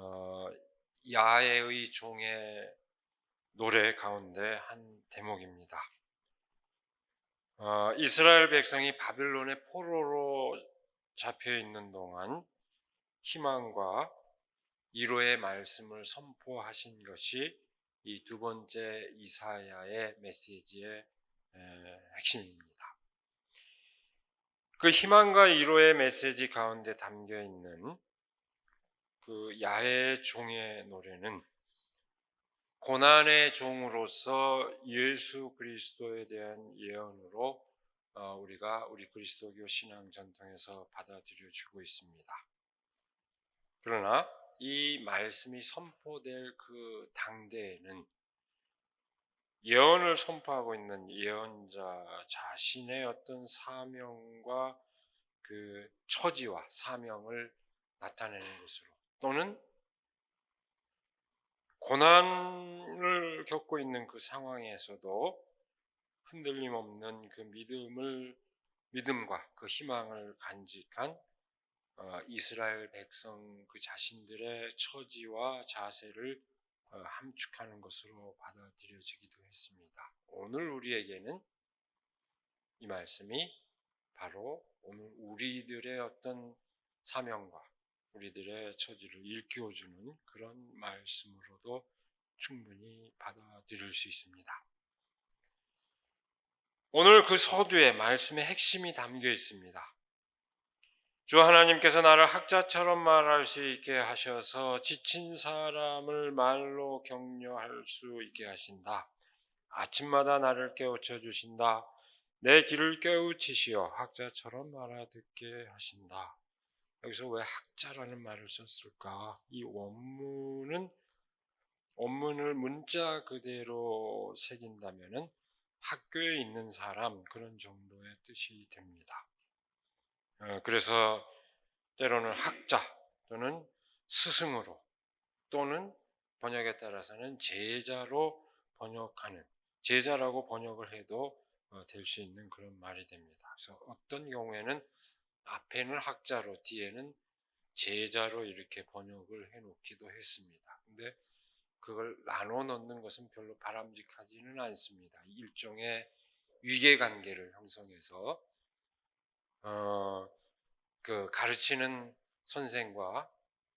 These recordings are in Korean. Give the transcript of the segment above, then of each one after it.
어, 야훼의 종의 노래 가운데 한 대목입니다. 이스라엘 백성이 바빌론의 포로로 잡혀 있는 동안 희망과 위로의 말씀을 선포하신 것이 이 두 번째 이사야의 메시지의 핵심입니다. 그 희망과 위로의 메시지 가운데 담겨 있는 그 야훼 종의 노래는 고난의 종으로서 예수 그리스도에 대한 예언으로 우리가 우리 그리스도교 신앙 전통에서 받아들여지고 있습니다. 그러나 이 말씀이 선포될 그 당대에는 예언을 선포하고 있는 예언자 자신의 어떤 사명과 그 처지와 사명을 나타내는 것으로, 또는 고난을 겪고 있는 그 상황에서도 흔들림 없는 그 믿음과 그 희망을 간직한 이스라엘 백성 그 자신들의 처지와 자세를 함축하는 것으로 받아들여지기도 했습니다. 오늘 우리에게는 이 말씀이 바로 오늘 우리들의 어떤 사명과 우리들의 처지를 일깨워주는 그런 말씀으로도 충분히 받아들일 수 있습니다. 오늘 그 서두에 말씀의 핵심이 담겨 있습니다. 주 하나님께서 나를 학자처럼 말할 수 있게 하셔서 지친 사람을 말로 격려할 수 있게 하신다. 아침마다 나를 깨우쳐 주신다. 내 길을 깨우치시어 학자처럼 알아듣게 하신다. 여기서 왜 학자라는 말을 썼을까? 이 원문을 문자 그대로 새긴다면은 학교에 있는 사람, 그런 정도의 뜻이 됩니다. 그래서 때로는 학자 또는 스승으로, 또는 번역에 따라서는 제자로 번역하는, 제자라고 번역을 해도 될 수 있는 그런 말이 됩니다. 그래서 어떤 경우에는 앞에는 학자로 뒤에는 제자로 이렇게 번역을 해놓기도 했습니다. 근데 그걸 나눠 넣는 것은 별로 바람직하지는 않습니다. 일종의 위계관계를 형성해서 그 가르치는 선생과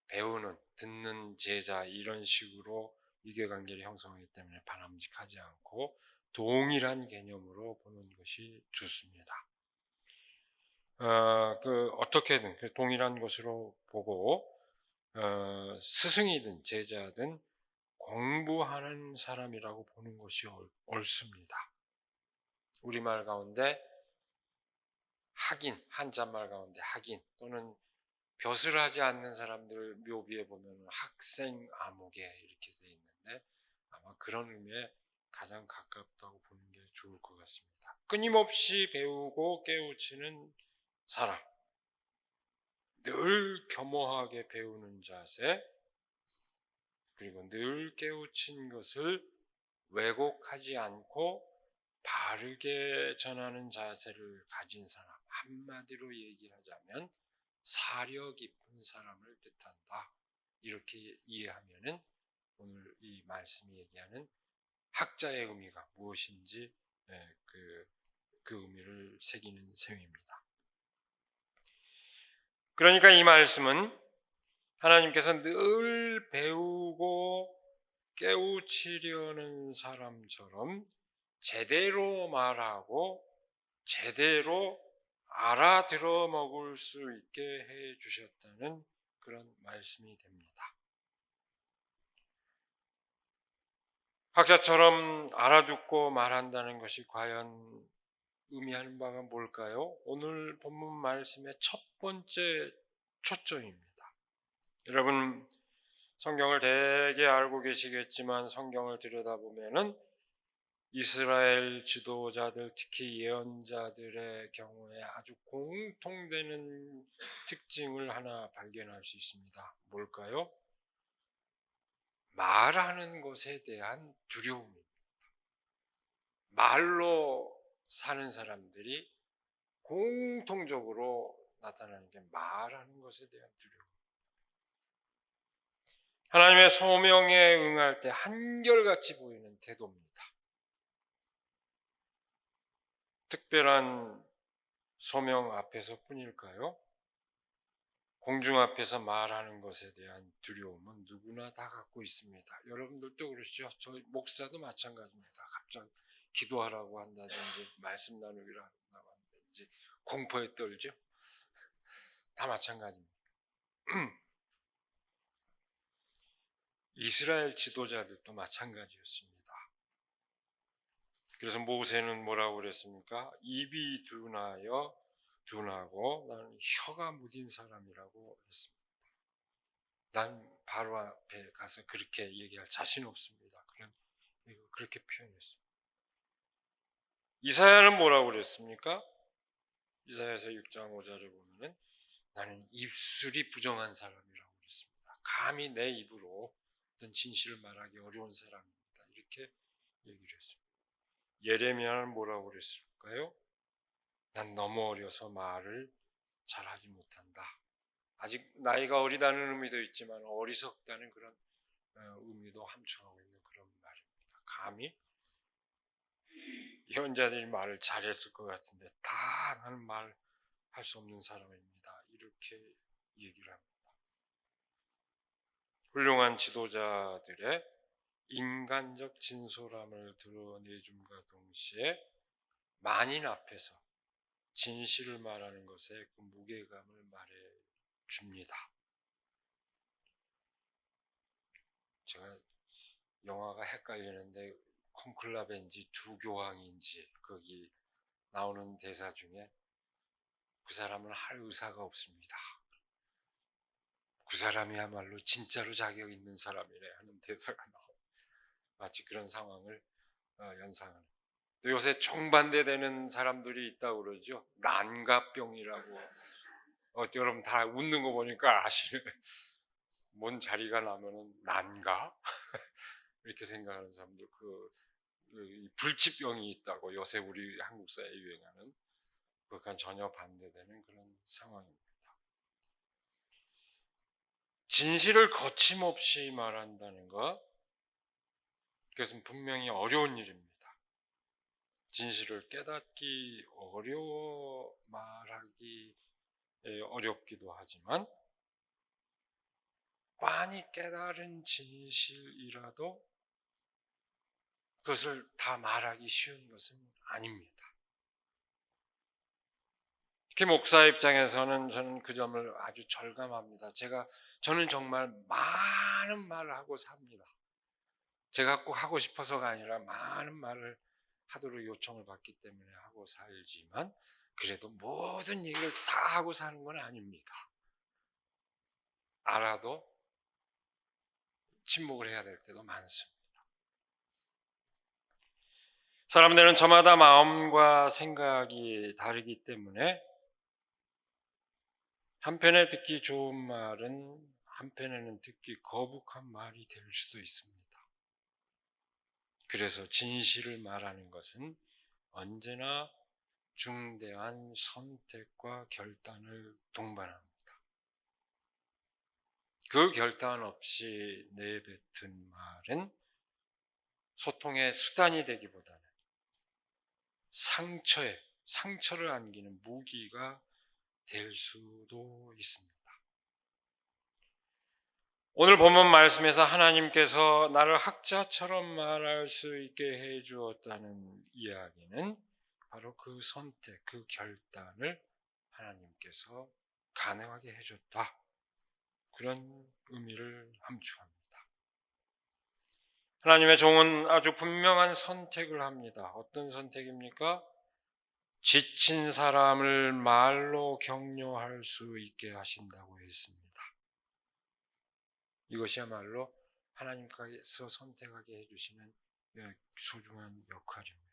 배우는, 듣는 제자, 이런 식으로 위계관계를 형성하기 때문에 바람직하지 않고 동일한 개념으로 보는 것이 좋습니다. 어떻게든 그 동일한 것으로 보고 스승이든 제자든 공부하는 사람이라고 보는 것이 옳습니다. 우리말 가운데 학인, 한자말 가운데 학인, 또는 벼슬 하지 않는 사람들 묘비에 보면 학생 아무개 이렇게 돼 있는데, 아마 그런 의미에 가장 가깝다고 보는 게 좋을 것 같습니다. 끊임없이 배우고 깨우치는 사람, 늘 겸허하게 배우는 자세, 그리고 늘 깨우친 것을 왜곡하지 않고 바르게 전하는 자세를 가진 사람, 한마디로 얘기하자면 사려 깊은 사람을 뜻한다. 이렇게 이해하면은 오늘 이 말씀이 얘기하는 학자의 의미가 무엇인지 그 의미를 새기는 셈입니다. 그러니까 이 말씀은 하나님께서 늘 배우고 깨우치려는 사람처럼 제대로 말하고 제대로 알아들어 먹을 수 있게 해 주셨다는 그런 말씀이 됩니다. 학자처럼 알아듣고 말한다는 것이 과연 의미하는 바가 뭘까요? 오늘 본문 말씀의 첫 번째 초점입니다. 여러분, 성경을 대개 알고 계시겠지만 성경을 들여다보면은 이스라엘 지도자들, 특히 예언자들의 경우에 아주 공통되는 특징을 하나 발견할 수 있습니다. 뭘까요? 말하는 것에 대한 두려움입니다. 말로 사는 사람들이 공통적으로 나타나는 게 말하는 것에 대한 두려움. 하나님의 소명에 응할 때 한결같이 보이는 태도입니다. 특별한 소명 앞에서뿐일까요? 공중 앞에서 말하는 것에 대한 두려움은 누구나 다 갖고 있습니다. 여러분들도 그러시죠? 저희 목사도 마찬가지입니다. 갑자기 기도하라고 한다든지 말씀 나누기라고 한다든지 공포에 떨죠? 다 마찬가지입니다. 이스라엘 지도자들도 마찬가지였습니다. 그래서 모세는 뭐라고 그랬습니까? 입이 둔하고 나는 혀가 무딘 사람이라고 했습니다. 난 바로 앞에 가서 그렇게 얘기할 자신 없습니다. 그렇게 표현했습니다. 이사야는 뭐라고 그랬습니까? 이사야서 6장 5절에 보면은 나는 입술이 부정한 사람이라고 그랬습니다. 감히 내 입으로 어떤 진실을 말하기 어려운 사람입니다. 이렇게 얘기를 했습니다. 예레미야는 뭐라고 그랬을까요? 난 너무 어려서 말을 잘하지 못한다. 아직 나이가 어리다는 의미도 있지만 어리석다는 그런 의미도 함축하고 있는 그런 말입니다. 감히 예언자들이 말을 잘했을 것 같은데 다 나는 말할 수 없는 사람입니다. 이렇게 얘기를 합니다. 훌륭한 지도자들의 인간적 진솔함을 드러내줌과 동시에 만인 앞에서 진실을 말하는 것에 그 무게감을 말해줍니다. 제가 영화가 헷갈리는데 콘클라베인지 두교황인지 거기 나오는 대사 중에 그 사람은 할 의사가 없습니다. 그 사람이야말로 진짜로 자격 있는 사람이래 하는 대사가 나와요. 마치 그런 상황을 연상하는. 또 요새 정반대되는 사람들이 있다고 그러죠. 난가병이라고. 여러분 다 웃는 거 보니까 아시네. 뭔 자리가 나면은 난가? 이렇게 생각하는 사람들 불치병이 있다고 요새 우리 한국 사회에 유행하는 그것과 전혀 반대되는 그런 상황입니다. 진실을 거침없이 말한다는 것, 그것은 분명히 어려운 일입니다. 진실을 깨닫기 어려워 말하기 어렵기도 하지만 빤히 깨달은 진실이라도 그것을 다 말하기 쉬운 것은 아닙니다. 특히 목사 입장에서는 저는 그 점을 아주 절감합니다. 저는 정말 많은 말을 하고 삽니다. 제가 꼭 하고 싶어서가 아니라 많은 말을 하도록 요청을 받기 때문에 하고 살지만 그래도 모든 얘기를 다 하고 사는 건 아닙니다. 알아도 침묵을 해야 될 때도 많습니다. 사람들은 저마다 마음과 생각이 다르기 때문에 한편에 듣기 좋은 말은 한편에는 듣기 거북한 말이 될 수도 있습니다. 그래서 진실을 말하는 것은 언제나 중대한 선택과 결단을 동반합니다. 그 결단 없이 내뱉은 말은 소통의 수단이 되기보다는 상처를 안기는 무기가 될 수도 있습니다. 오늘 본문 말씀에서 하나님께서 나를 학자처럼 말할 수 있게 해 주었다는 이야기는 바로 그 선택, 그 결단을 하나님께서 가능하게 해줬다. 그런 의미를 함축합니다. 하나님의 종은 아주 분명한 선택을 합니다. 어떤 선택입니까? 지친 사람을 말로 격려할 수 있게 하신다고 했습니다. 이것이야말로 하나님께서 선택하게 해주시는 소중한 역할입니다.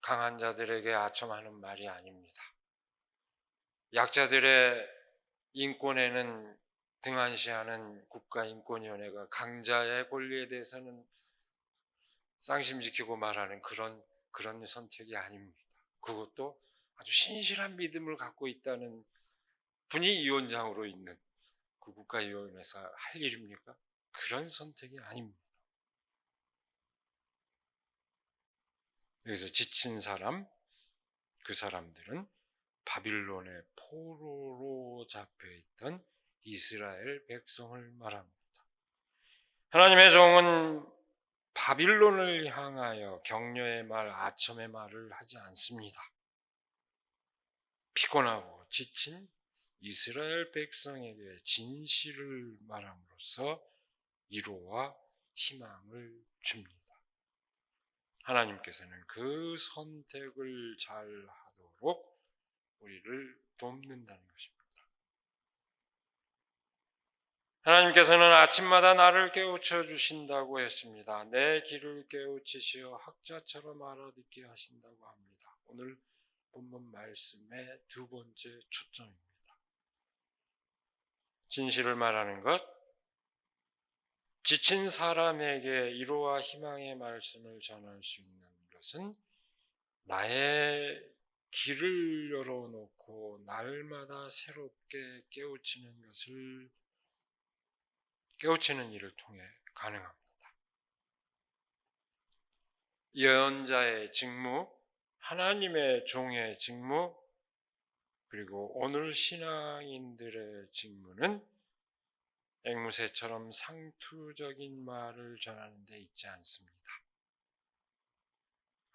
강한 자들에게 아첨하는 말이 아닙니다. 약자들의 인권에는 등한시하는 국가인권위원회가 강자의 권리에 대해서는 쌍심지키고 말하는 그런 선택이 아닙니다. 그것도 아주 신실한 믿음을 갖고 있다는 군의위원장으로 있는 그 국가위원회에서 할 일입니까? 그런 선택이 아닙니다. 여기서 지친 사람, 그 사람들은 바빌론의 포로로 잡혀있던 이스라엘 백성을 말합니다. 하나님의 종은 바빌론을 향하여 격려의 말, 아첨의 말을 하지 않습니다. 피곤하고 지친 이스라엘 백성에게 진실을 말함으로써 위로와 희망을 줍니다. 하나님께서는 그 선택을 잘 하도록 우리를 돕는다는 것입니다. 하나님께서는 아침마다 나를 깨우쳐 주신다고 했습니다. 내 귀를 깨우치시어 학자처럼 알아듣게 하신다고 합니다. 오늘 본문 말씀의 두 번째 초점입니다. 진실을 말하는 것, 지친 사람에게 위로와 희망의 말씀을 전할 수 있는 것은 나의 귀를 열어놓고 날마다 새롭게 깨우치는 일을 통해 가능합니다. 예언자의 직무, 하나님의 종의 직무, 그리고 오늘 신앙인들의 직무는 앵무새처럼 상투적인 말을 전하는 데 있지 않습니다.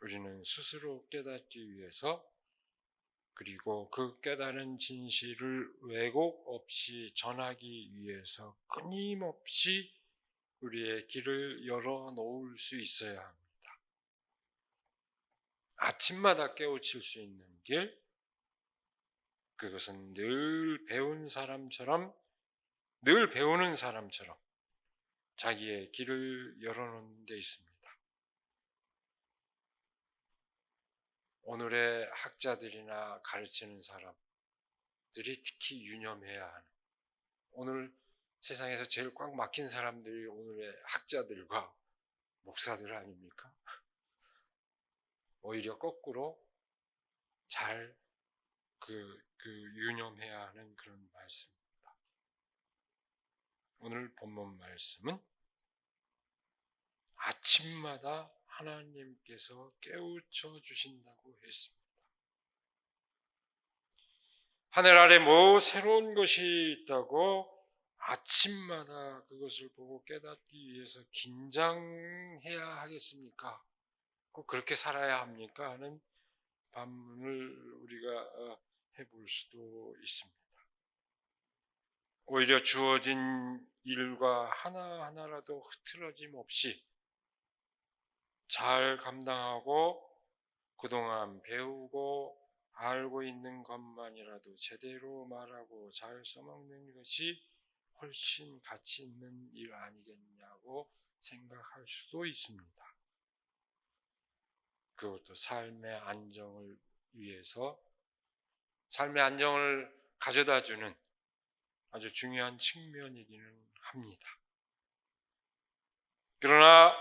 우리는 스스로 깨닫기 위해서, 그리고 그 깨달은 진실을 왜곡 없이 전하기 위해서 끊임없이 우리의 길을 열어놓을 수 있어야 합니다. 아침마다 깨우칠 수 있는 길, 그것은 늘 배우는 사람처럼 자기의 길을 열어놓는 데 있습니다. 오늘의 학자들이나 가르치는 사람들이 특히 유념해야 하는, 오늘 세상에서 제일 꽉 막힌 사람들이 오늘의 학자들과 목사들 아닙니까? 오히려 거꾸로 잘 유념해야 하는 그런 말씀입니다. 오늘 본문 말씀은 아침마다 하나님께서 깨우쳐 주신다고 했습니다. 하늘 아래 뭐 새로운 것이 있다고 아침마다 그것을 보고 깨닫기 위해서 긴장해야 하겠습니까? 꼭 그렇게 살아야 합니까? 하는 반문을 우리가 해볼 수도 있습니다. 오히려 주어진 일과 하나하나라도 흐트러짐 없이 잘 감당하고 그동안 배우고 알고 있는 것만이라도 제대로 말하고 잘 써먹는 것이 훨씬 가치 있는 일 아니겠냐고 생각할 수도 있습니다. 그것도 삶의 안정을 위해서, 삶의 안정을 가져다주는 아주 중요한 측면이기는 합니다. 그러나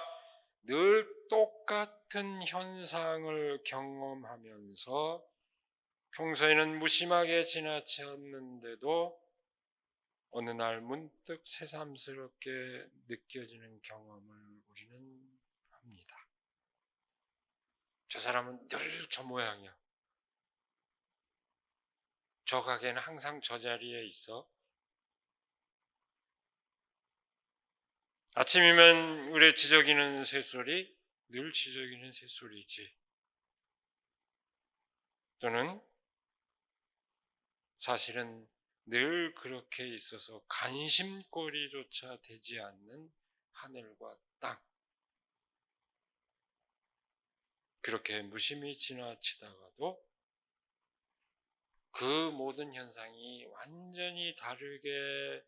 늘 똑같은 현상을 경험하면서 평소에는 무심하게 지나쳤는데도 어느 날 문득 새삼스럽게 느껴지는 경험을 우리는 합니다. 저 사람은 늘 저 모양이야. 저 가게는 항상 저 자리에 있어. 아침이면 우리 지저귀는 새소리, 늘 지저귀는 새소리지. 또는 사실은 늘 그렇게 있어서 관심거리조차 되지 않는 하늘과 땅. 그렇게 무심히 지나치다가도 그 모든 현상이 완전히 다르게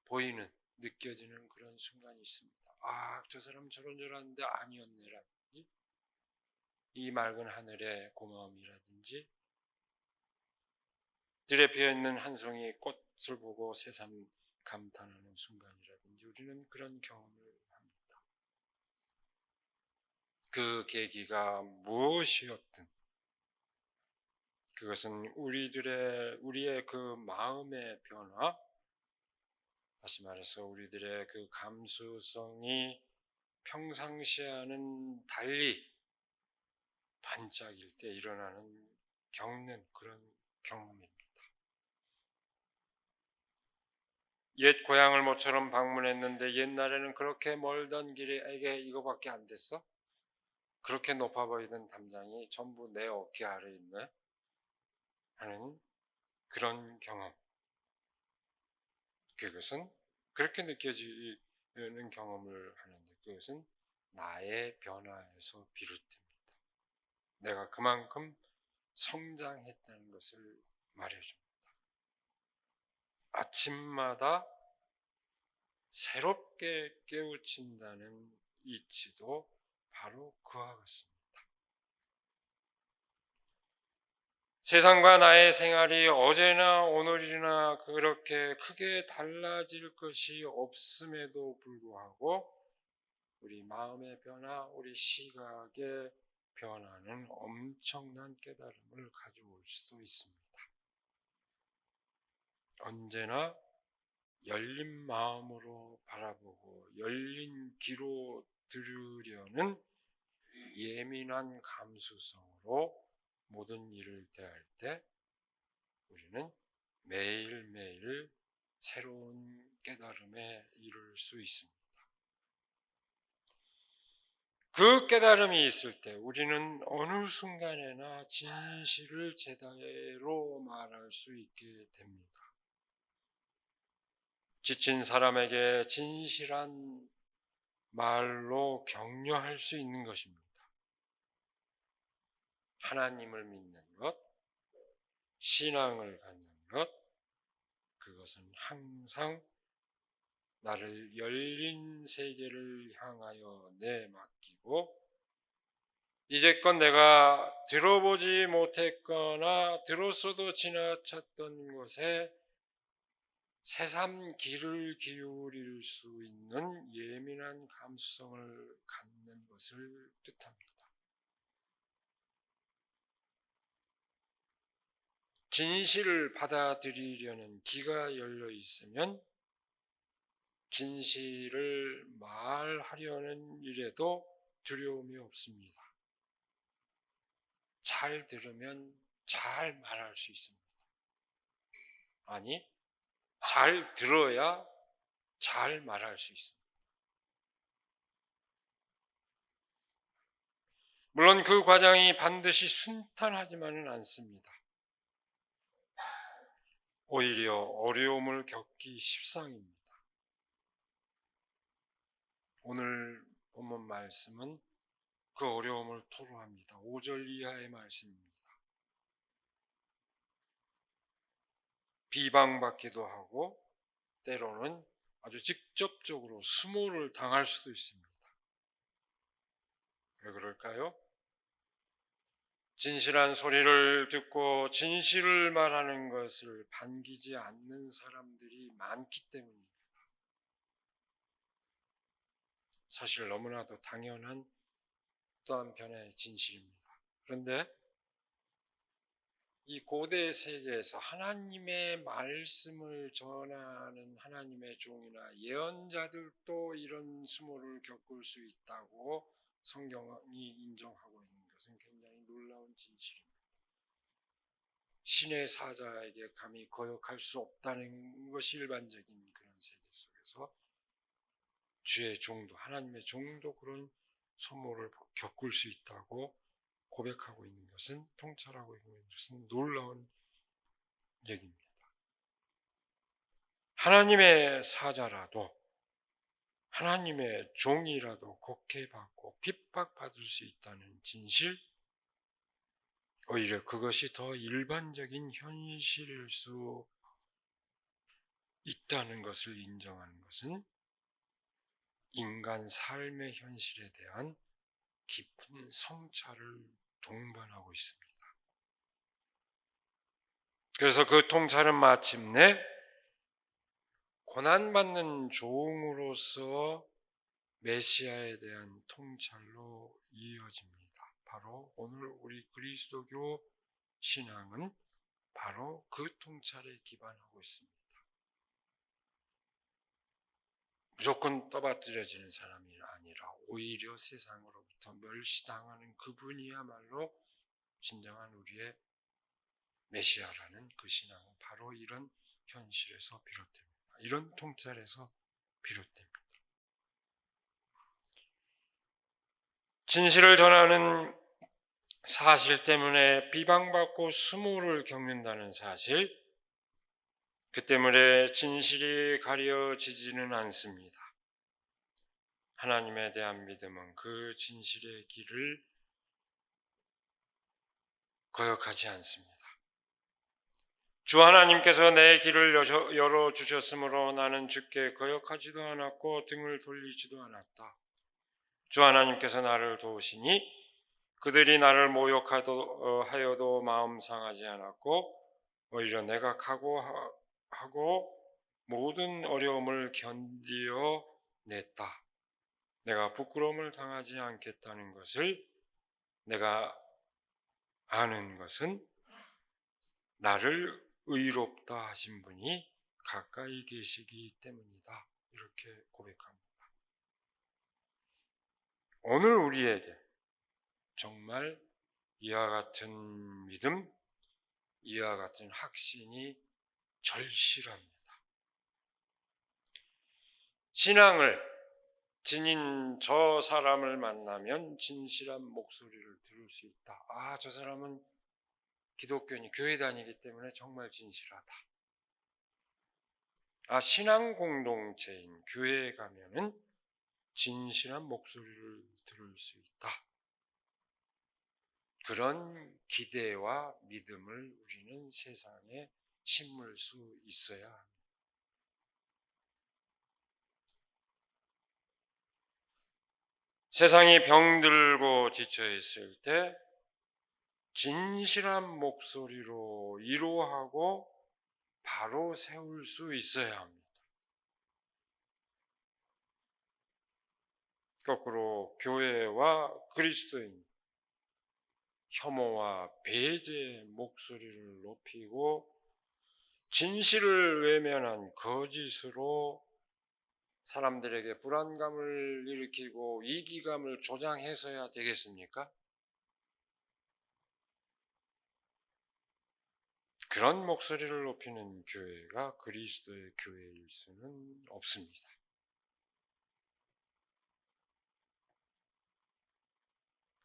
보이는, 느껴지는 그런 순간이 있습니다. 아, 저 사람은 저런저런한데 아니었네라든지, 이 맑은 하늘의 고마움이라든지, 들에 피어있는 한 송이 꽃을 보고 새삼 감탄하는 순간이라든지, 우리는 그런 경험을 합니다. 그 계기가 무엇이었든 그것은 우리의 그 마음의 변화, 다시 말해서 우리들의 그 감수성이 평상시와는 달리 반짝일 때 겪는 그런 경험입니다. 옛 고향을 모처럼 방문했는데 옛날에는 그렇게 멀던 길에 이거밖에 안 됐어? 그렇게 높아 보이던 담장이 전부 내 어깨 아래에 있네? 하는 그런 경험. 그것은 그렇게 느껴지는 경험을 하는데 그것은 나의 변화에서 비롯됩니다. 내가 그만큼 성장했다는 것을 말해줍니다. 아침마다 새롭게 깨우친다는 이치도 바로 그와 같습니다. 세상과 나의 생활이 어제나 오늘이나 그렇게 크게 달라질 것이 없음에도 불구하고 우리 마음의 변화, 우리 시각의 변화는 엄청난 깨달음을 가져올 수도 있습니다. 언제나 열린 마음으로 바라보고 열린 귀로 들으려는 예민한 감수성으로 모든 일을 대할 때 우리는 매일매일 새로운 깨달음에 이를 수 있습니다. 그 깨달음이 있을 때 우리는 어느 순간에나 진실을 제대로 말할 수 있게 됩니다. 지친 사람에게 진실한 말로 격려할 수 있는 것입니다. 하나님을 믿는 것, 신앙을 갖는 것, 그것은 항상 나를 열린 세계를 향하여 내맡기고 이제껏 내가 들어보지 못했거나 들었어도 지나쳤던 것에 새삼 귀를 기울일 수 있는 예민한 감수성을 갖는 것을 뜻합니다. 진실을 받아들이려는 귀가 열려 있으면 진실을 말하려는 일에도 두려움이 없습니다. 잘 들으면 잘 말할 수 있습니다. 아니, 잘 들어야 잘 말할 수 있습니다. 물론 그 과정이 반드시 순탄하지만은 않습니다. 오히려 어려움을 겪기 십상입니다. 오늘 본문 말씀은 그 어려움을 토로합니다. 5절 이하의 말씀입니다. 비방받기도 하고 때로는 아주 직접적으로 수모를 당할 수도 있습니다. 왜 그럴까요? 진실한 소리를 듣고 진실을 말하는 것을 반기지 않는 사람들이 많기 때문입니다. 사실 너무나도 당연한 또 한편의 진실입니다. 그런데 이 고대 세계에서 하나님의 말씀을 전하는 하나님의 종이나 예언자들도 이런 수모를 겪을 수 있다고 성경이 인정하고 있는 것은 굉장히 놀라운 진실입니다. 신의 사자에게 감히 거역할 수 없다는 것이 일반적인 그런 세계 속에서 주의 종도, 하나님의 종도 그런 소모를 겪을 수 있다고 고백하고 있는 것은, 통찰하고 있는 것은 놀라운 얘기입니다. 하나님의 사자라도, 하나님의 종이라도 곡해받고 핍박받을 수 있다는 진실, 오히려 그것이 더 일반적인 현실일 수 있다는 것을 인정하는 것은 인간 삶의 현실에 대한 깊은 성찰을 동반하고 있습니다. 그래서 그 통찰은 마침내 고난받는 종으로서 메시아에 대한 통찰로 이어집니다. 바로 오늘 우리 그리스도교 신앙은 바로 그 통찰에 기반하고 있습니다. 무조건 떠받들여지는 사람이 아니라 오히려 세상으로부터 멸시당하는 그분이야말로 진정한 우리의 메시아라는 그 신앙은 바로 이런 현실에서 비롯됩니다. 이런 통찰에서 비롯됩니다. 진실을 전하는 사실 때문에 비방받고 수모를 겪는다는 사실, 그 때문에 진실이 가려지지는 않습니다. 하나님에 대한 믿음은 그 진실의 길을 거역하지 않습니다. 주 하나님께서 내 길을 열어주셨으므로 나는 주께 거역하지도 않았고 등을 돌리지도 않았다. 주 하나님께서 나를 도우시니 그들이 나를 모욕하여도 마음 상하지 않았고 오히려 내가 각오하고 모든 어려움을 견디어 냈다. 내가 부끄러움을 당하지 않겠다는 것을 내가 아는 것은 나를 의롭다 하신 분이 가까이 계시기 때문이다. 이렇게 고백합니다. 오늘 우리에게 정말 이와 같은 믿음, 이와 같은 확신이 절실합니다. 신앙을 지닌 저 사람을 만나면 진실한 목소리를 들을 수 있다. 아, 저 사람은 기독교니 교회 다니기 때문에 정말 진실하다. 아, 신앙 공동체인 교회에 가면은 진실한 목소리를 들을 수 있다. 그런 기대와 믿음을 우리는 세상에 심을 수 있어야 합니다. 세상이 병들고 지쳐 있을 때 진실한 목소리로 위로하고 바로 세울 수 있어야 합니다. 거꾸로 교회와 그리스도인 혐오와 배제의 목소리를 높이고 진실을 외면한 거짓으로 사람들에게 불안감을 일으키고 위기감을 조장해서야 되겠습니까? 그런 목소리를 높이는 교회가 그리스도의 교회일 수는 없습니다.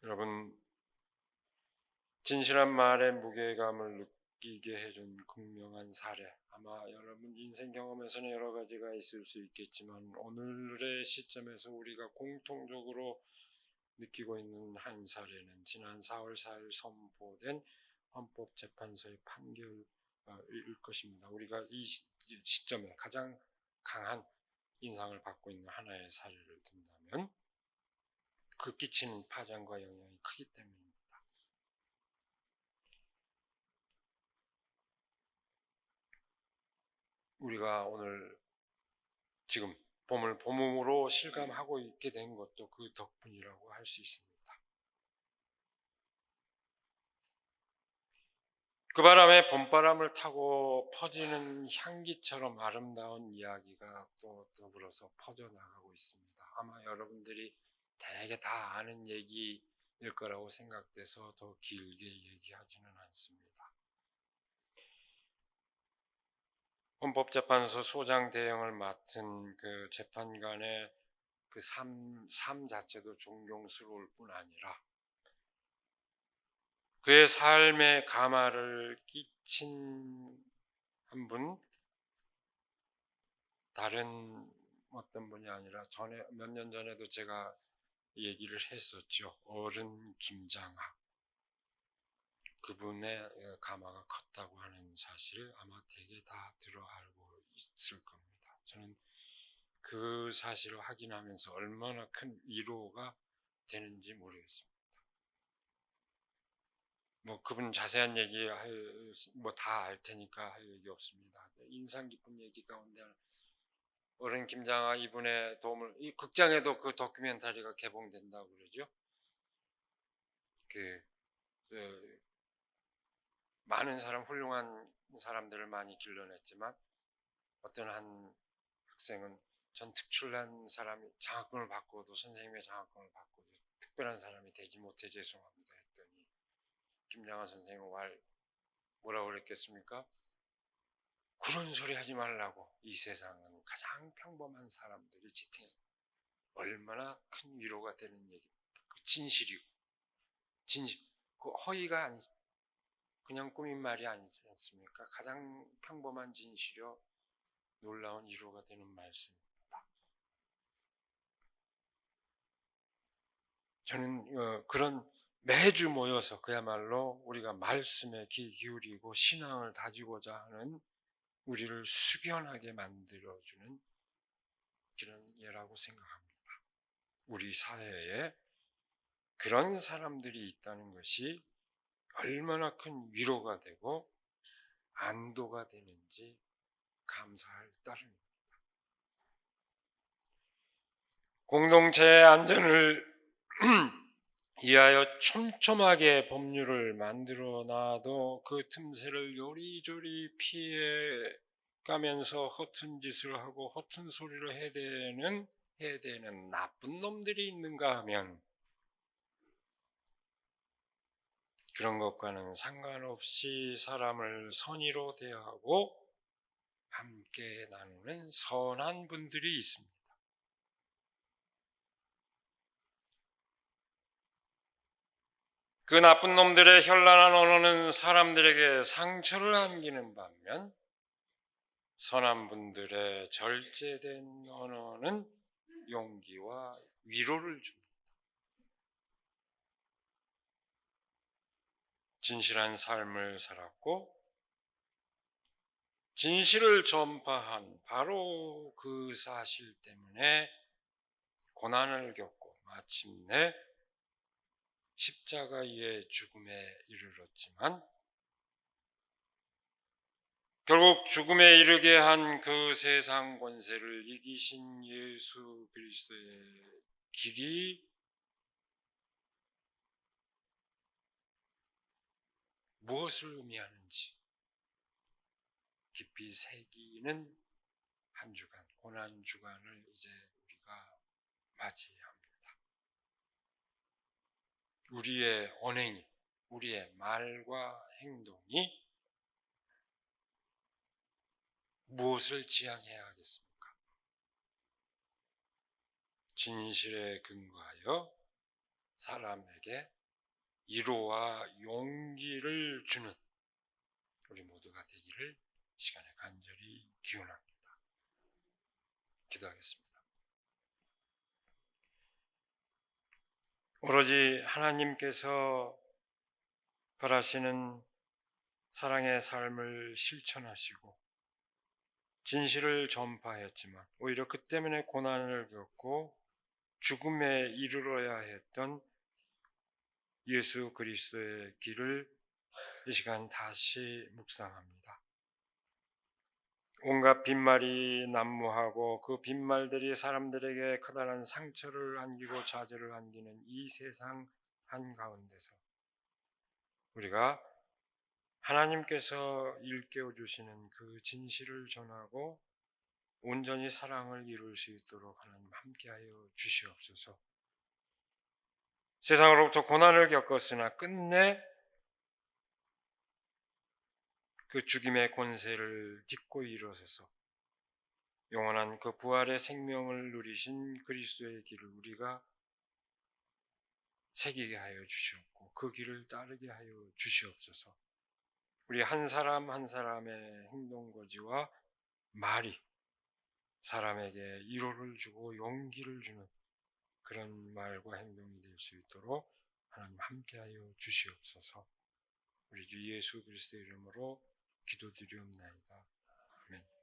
여러분, 진실한 말의 무게감을 느끼게 해준 극명한 사례, 아마 여러분 인생 경험에서는 여러 가지가 있을 수 있겠지만 오늘의 시점에서 우리가 공통적으로 느끼고 있는 한 사례는 지난 4월 4일 선포된 헌법재판소의 판결일 것입니다. 우리가 이 시점에 가장 강한 인상을 받고 있는 하나의 사례를 든다면 그 끼치는 파장과 영향이 크기 때문입니다. 우리가 오늘 지금 봄을 봄으로 실감하고 있게 된 것도 그 덕분이라고 할 수 있습니다. 그 바람에 봄바람을 타고 퍼지는 향기처럼 아름다운 이야기가 또 더불어서 퍼져나가고 있습니다. 아마 여러분들이 대개 다 아는 얘기일 거라고 생각돼서 더 길게 얘기하지는 않습니다. 헌법재판소 소장 대행을 맡은 그 재판관의 그 삶 자체도 존경스러울 뿐 아니라 그의 삶에 가마를 끼친 한 분, 다른 어떤 분이 아니라 전에 몇 년 전에도 제가 얘기를 했었죠. 어른 김장학. 그분의 가마가 컸다고 하는 사실을 아마 되게 다 들어 알고 있을 겁니다. 저는 그 사실을 확인하면서 얼마나 큰 위로가 되는지 모르겠습니다. 뭐 그분 자세한 얘기 뭐 다 알 테니까 할 얘기 없습니다. 인상 깊은 얘기 가운데 어른 김장하 이분의 도움을 이 극장에도 그 다큐멘터리가 개봉된다고 그러죠. 그 많은 훌륭한 사람들을 많이 길러냈지만 어떤 한 학생은 전 특출난 사람이 장학금을 받고도 선생님의 장학금을 받고도 특별한 사람이 되지 못해 죄송합니다 했더니 김장한 선생님은 뭐라고 그랬겠습니까? 그런 소리 하지 말라고. 이 세상은 가장 평범한 사람들이 지탱해. 얼마나 큰 위로가 되는 얘기입니까? 진실이고 진실. 그 허위가 아니죠. 그냥 꾸민 말이 아니지 않습니까? 가장 평범한 진실이요 놀라운 위로가 되는 말씀입니다. 저는 그런 매주 모여서 그야말로 우리가 말씀에 귀 기울이고 신앙을 다지고자 하는 우리를 숙연하게 만들어주는 그런 예라고 생각합니다. 우리 사회에 그런 사람들이 있다는 것이 얼마나 큰 위로가 되고 안도가 되는지 감사할 따름입니다. 공동체의 안전을 위하여 촘촘하게 법률을 만들어 놔도 그 틈새를 요리조리 피해 가면서 허튼 짓을 하고 허튼 소리를 해야 되는 나쁜 놈들이 있는가 하면 그런 것과는 상관없이 사람을 선의로 대하고 함께 나누는 선한 분들이 있습니다. 그 나쁜 놈들의 현란한 언어는 사람들에게 상처를 안기는 반면 선한 분들의 절제된 언어는 용기와 위로를 줍니다. 진실한 삶을 살았고 진실을 전파한 바로 그 사실 때문에 고난을 겪고 마침내 십자가의 죽음에 이르렀지만 결국 죽음에 이르게 한 그 세상 권세를 이기신 예수 그리스도의 길이 무엇을 의미하는지 깊이 새기는 한 주간, 고난 주간을 이제 우리가 맞이합니다. 우리의 언행이, 우리의 말과 행동이 무엇을 지향해야 하겠습니까? 진실에 근거하여 사람에게 위로와 용기를 주는 우리 모두가 되기를 시간에 간절히 기원합니다. 기도하겠습니다. 오로지 하나님께서 바라시는 사랑의 삶을 실천하시고 진실을 전파했지만 오히려 그 때문에 고난을 겪고 죽음에 이르러야 했던 예수 그리스도의 길을 이 시간 다시 묵상합니다. 온갖 빈말이 난무하고 그 빈말들이 사람들에게 커다란 상처를 안기고 좌절을 안기는 이 세상 한가운데서 우리가 하나님께서 일깨워 주시는 그 진실을 전하고 온전히 사랑을 이룰 수 있도록 하나님 함께하여 주시옵소서. 세상으로부터 고난을 겪었으나 끝내 그 죽임의 권세를 딛고 일어서서 영원한 그 부활의 생명을 누리신 그리스도의 길을 우리가 새기게 하여 주시옵고 그 길을 따르게 하여 주시옵소서. 우리 한 사람 한 사람의 행동거지와 말이 사람에게 위로를 주고 용기를 주는 그런 말과 행동이 될 수 있도록 하나님 함께하여 주시옵소서. 우리 주 예수 그리스도의 이름으로 기도드리옵나이다. 아멘.